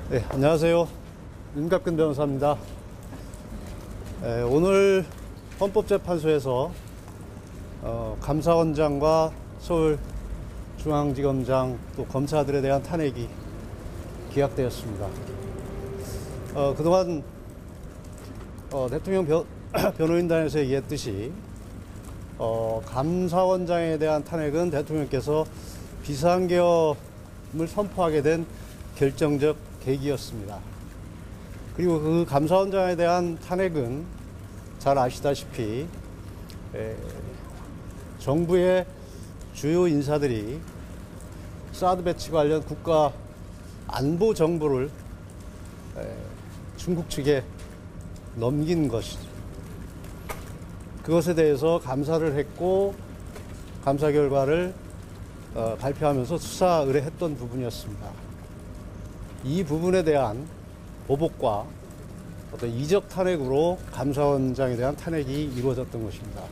네, 안녕하세요. 윤갑근 변호사입니다. 오늘 헌법재판소에서 감사원장과 서울중앙지검장 또 검사들에 대한 탄핵이 기각되었습니다. 그동안 대통령 변호인단에서 얘기했듯이 감사원장에 대한 탄핵은 대통령께서 비상계엄을 선포하게 된 결정적 계기였습니다. 그리고 그 감사원장에 대한 탄핵은 잘 아시다시피 정부의 주요 인사들이 사드 배치 관련 국가 안보 정보를 중국 측에 넘긴 것이죠. 그것에 대해서 감사를 했고 감사 결과를 발표하면서 수사 의뢰했던 부분이었습니다. 이 부분에 대한 보복과 어떤 이적 탄핵으로 감사원장에 대한 탄핵이 이루어졌던 것입니다.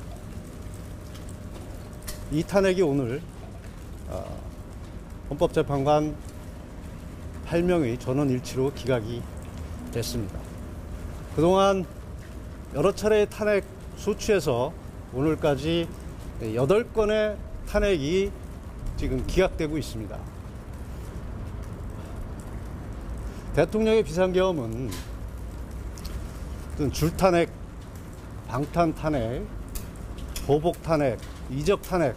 이 탄핵이 오늘 헌법재판관 8명의 전원일치로 기각이 됐습니다. 그동안 여러 차례의 탄핵 소추에서 오늘까지 8건의 탄핵이 지금 기각되고 있습니다. 대통령의 비상계엄은 줄탄핵, 방탄탄핵, 보복탄핵, 이적탄핵을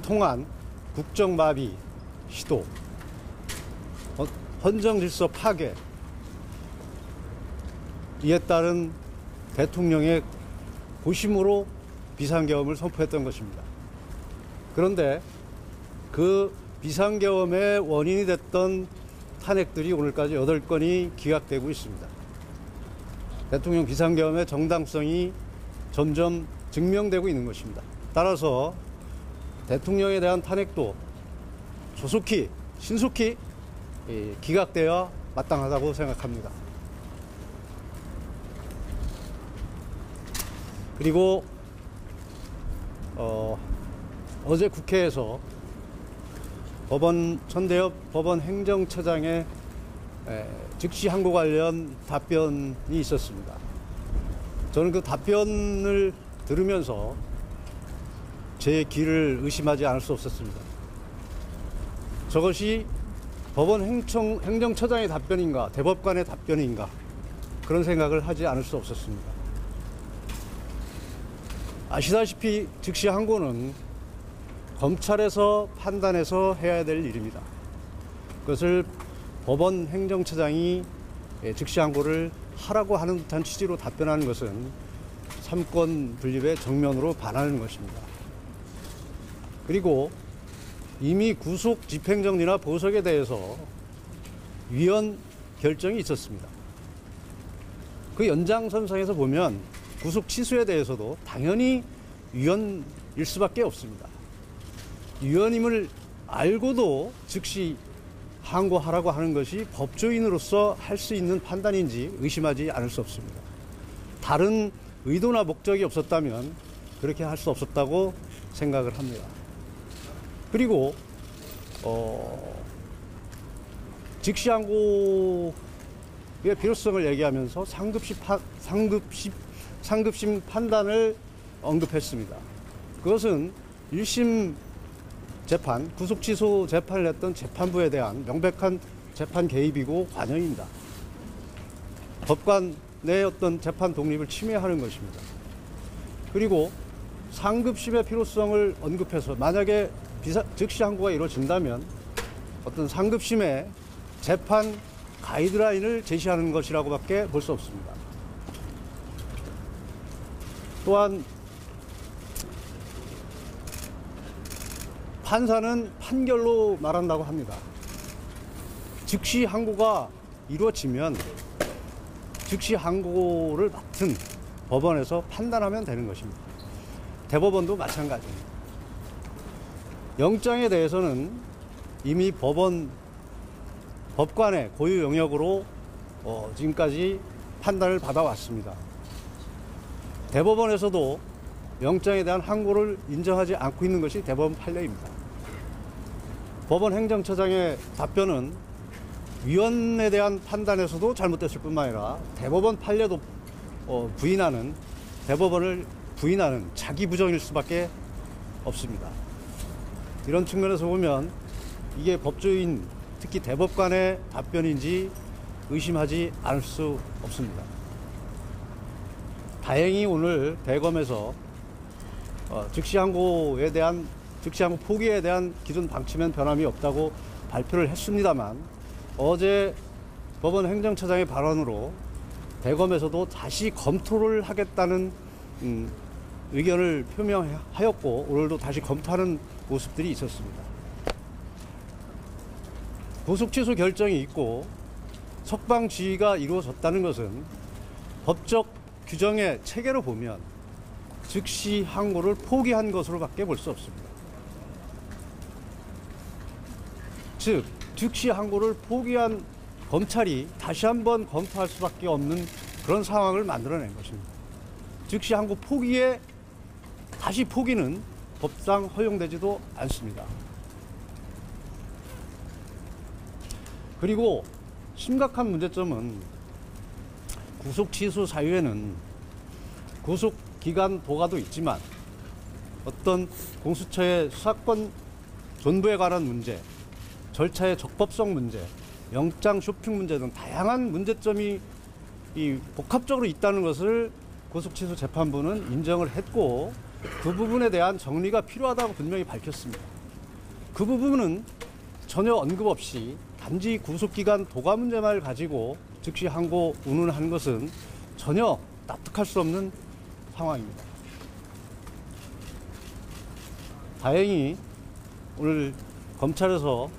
통한 국정마비 시도, 헌정질서 파괴, 이에 따른 대통령의 고심으로 비상계엄을 선포했던 것입니다. 그런데 그 비상계엄의 원인이 됐던 탄핵들이 오늘까지 8건이 기각되고 있습니다. 대통령 비상계엄의 정당성이 점점 증명되고 있는 것입니다. 따라서 대통령에 대한 탄핵도 조속히, 신속히 기각되어야 마땅하다고 생각합니다. 그리고 어제 국회에서 천대엽 법원 행정처장의 즉시 항고 관련 답변이 있었습니다. 저는 그 답변을 들으면서 제 귀를 의심하지 않을 수 없었습니다. 저것이 법원 행정처장의 답변인가, 대법관의 답변인가, 그런 생각을 하지 않을 수 없었습니다. 아시다시피 즉시 항고는 검찰에서 판단해서 해야 될 일입니다. 그것을 법원 행정처장이 즉시 항고를 하라고 하는 듯한 취지로 답변하는 것은 삼권 분립의 정면으로 반하는 것입니다. 그리고 이미 구속 집행정지나 보석에 대해서 위헌 결정이 있었습니다. 그 연장선상에서 보면 구속 취소에 대해서도 당연히 위헌일 수밖에 없습니다. 위헌임을 알고도 즉시 항고하라고 하는 것이 법조인으로서 할 수 있는 판단인지 의심하지 않을 수 없습니다. 다른 의도나 목적이 없었다면 그렇게 할 수 없었다고 생각을 합니다. 그리고 즉시 항고의 필요성을 얘기하면서 상급심 판단을 언급했습니다. 그것은 1심 재판, 구속취소 재판을 했던 재판부에 대한 명백한 재판 개입이고 관여입니다. 법관의 어떤 재판 독립을 침해하는 것입니다. 그리고 상급심의 필요성을 언급해서 만약에 즉시 항고가 이루어진다면 어떤 상급심의 재판 가이드라인을 제시하는 것이라고밖에 볼 수 없습니다. 또한 판사는 판결로 말한다고 합니다. 즉시 항고가 이루어지면 즉시 항고를 맡은 법원에서 판단하면 되는 것입니다. 대법원도 마찬가지입니다. 영장에 대해서는 이미 법관의 고유 영역으로 지금까지 판단을 받아왔습니다. 대법원에서도 영장에 대한 항고를 인정하지 않고 있는 것이 대법원 판례입니다. 법원 행정처장의 답변은 위원에 대한 판단에서도 잘못됐을 뿐만 아니라 대법원 판례도 대법원을 부인하는 자기 부정일 수밖에 없습니다. 이런 측면에서 보면 이게 법조인, 특히 대법관의 답변인지 의심하지 않을 수 없습니다. 다행히 오늘 대검에서 즉시항고 포기에 대한 기존 방침엔 변함이 없다고 발표를 했습니다만, 어제 법원 행정처장의 발언으로 대검에서도 다시 검토를 하겠다는 의견을 표명하였고, 오늘도 다시 검토하는 모습들이 있었습니다. 구속 취소 결정이 있고 석방 지휘가 이루어졌다는 것은 법적 규정의 체계로 보면 즉시 항고를 포기한 것으로밖에 볼 수 없습니다. 즉, 즉시 항고를 포기한 검찰이 다시 한번 검토할 수밖에 없는 그런 상황을 만들어낸 것입니다. 즉시 항고 포기에 다시 포기는 법상 허용되지도 않습니다. 그리고 심각한 문제점은 구속 취소 사유에는 구속 기간 도가도 있지만 어떤 공수처의 수사권 존부에 관한 문제, 절차의 적법성 문제, 영장 쇼핑 문제 등 다양한 문제점이 복합적으로 있다는 것을 구속취소 재판부는 인정을 했고, 그 부분에 대한 정리가 필요하다고 분명히 밝혔습니다. 그 부분은 전혀 언급 없이 단지 구속기간 도가 문제만 가지고 즉시 항고 운운한 것은 전혀 납득할 수 없는 상황입니다. 다행히 오늘 검찰에서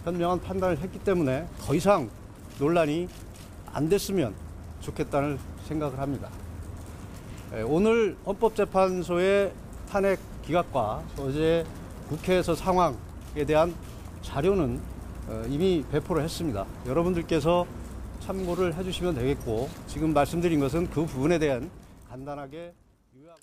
현명한 판단을 했기 때문에 더 이상 논란이 안 됐으면 좋겠다는 생각을 합니다. 오늘 헌법재판소의 탄핵 기각과 어제 국회에서 상황에 대한 자료는 이미 배포를 했습니다. 여러분들께서 참고를 해주시면 되겠고, 지금 말씀드린 것은 그 부분에 대한 간단하게 요약을